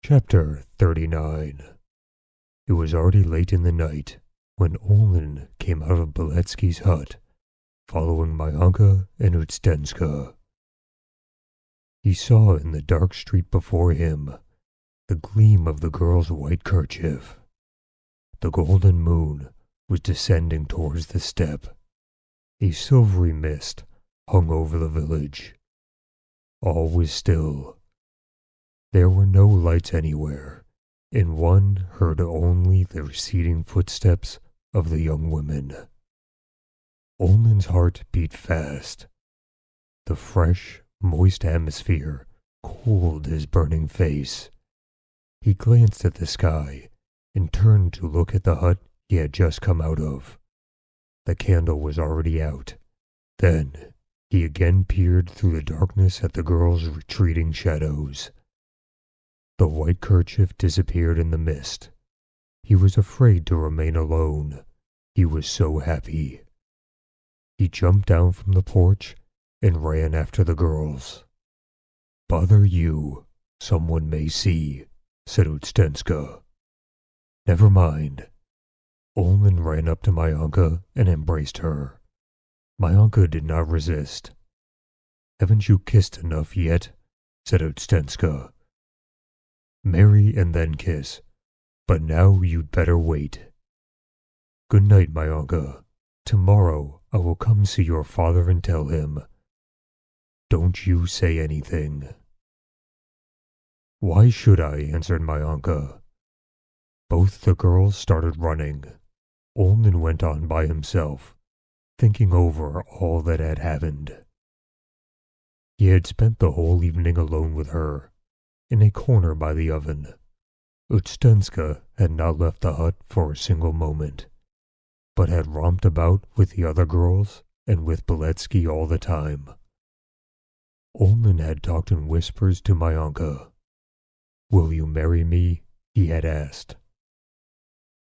Chapter 39. It was already late in the night when Olin came out of Beletsky's hut, following Myanka and Utstenska. He saw in the dark street before him the gleam of the girl's white kerchief. The golden moon was descending towards the steppe. A silvery mist hung over the village. All was still. There were no lights anywhere, and one heard only the receding footsteps of the young women. Olin's heart beat fast. The fresh, moist atmosphere cooled his burning face. He glanced at the sky and turned to look at the hut he had just come out of. The candle was already out. Then he again peered through the darkness at the girl's retreating shadows. The white kerchief disappeared in the mist. He was afraid to remain alone. He was so happy. He jumped down from the porch and ran after the girls. "Bother you, someone may see," said Utstenska. "Never mind." Olin ran up to Myanka and embraced her. Myanka did not resist. "Haven't you kissed enough yet?" said Utstenska. "Marry and then kiss, but now you'd better wait." "Good night, Myanka. Tomorrow I will come see your father and tell him. Don't you say anything." "Why should I?" answered Myanka. Both the girls started running. Olin went on by himself, thinking over all that had happened. He had spent the whole evening alone with her, in a corner by the oven. Utstenska had not left the hut for a single moment, but had romped about with the other girls and with Beletsky all the time. Olin had talked in whispers to Myanka. "Will you marry me?" he had asked.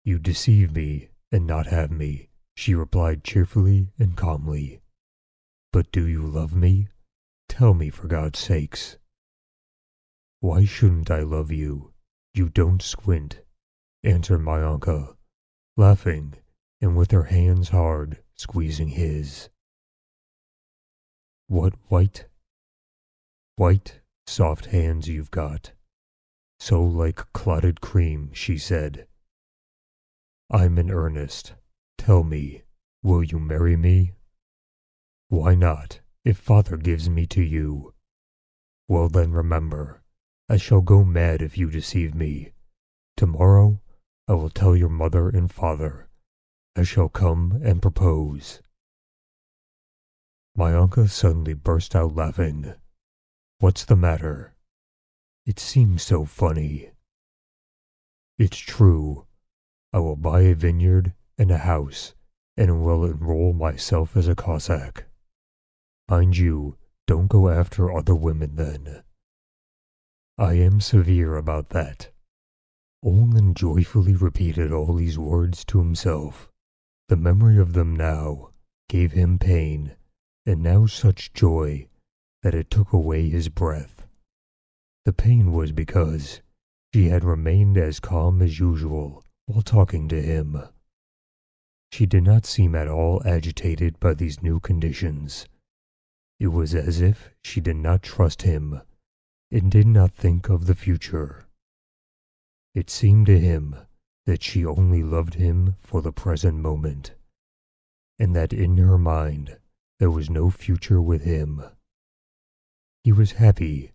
"You deceive me and not have me," she replied cheerfully and calmly. "But do you love me? Tell me, for God's sakes." "Why shouldn't I love you? You don't squint," answered Myanka, laughing and with her hands hard squeezing his. "What white, soft hands you've got, so like clotted cream," she said. "I'm in earnest. Tell me, will you marry me?" "Why not, if father gives me to you?" "Well then, remember, I shall go mad if you deceive me. Tomorrow I will tell your mother and father. I shall come and propose." Myanka suddenly burst out laughing. "What's the matter?" "It seems so funny." "It's true. I will buy a vineyard and a house, and will enroll myself as a Cossack. Mind you, don't go after other women then. I am severe about that." Olin joyfully repeated all these words to himself. The memory of them now gave him pain, and now such joy that it took away his breath. The pain was because she had remained as calm as usual while talking to him. She did not seem at all agitated by these new conditions. It was as if she did not trust him and did not think of the future. It seemed to him that she only loved him for the present moment, and that in her mind there was no future with him. He was happy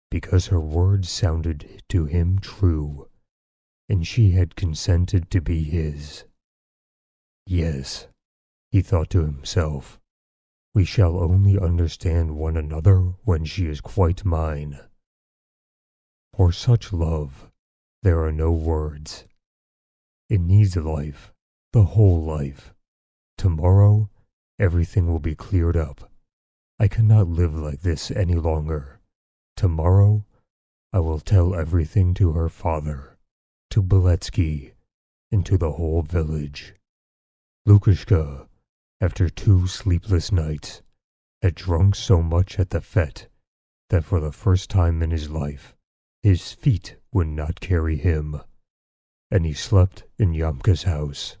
because her words sounded to him true, and she had consented to be his. "Yes," he thought to himself, "we shall only understand one another when she is quite mine." For such love, there are no words. It needs life, the whole life. Tomorrow, everything will be cleared up. I cannot live like this any longer. Tomorrow, I will tell everything to her father, to Beletsky, and to the whole village. Lukashka, after 2 sleepless nights, had drunk so much at the fete that for the first time in his life, his feet would not carry him, and he slept in Yamka's house.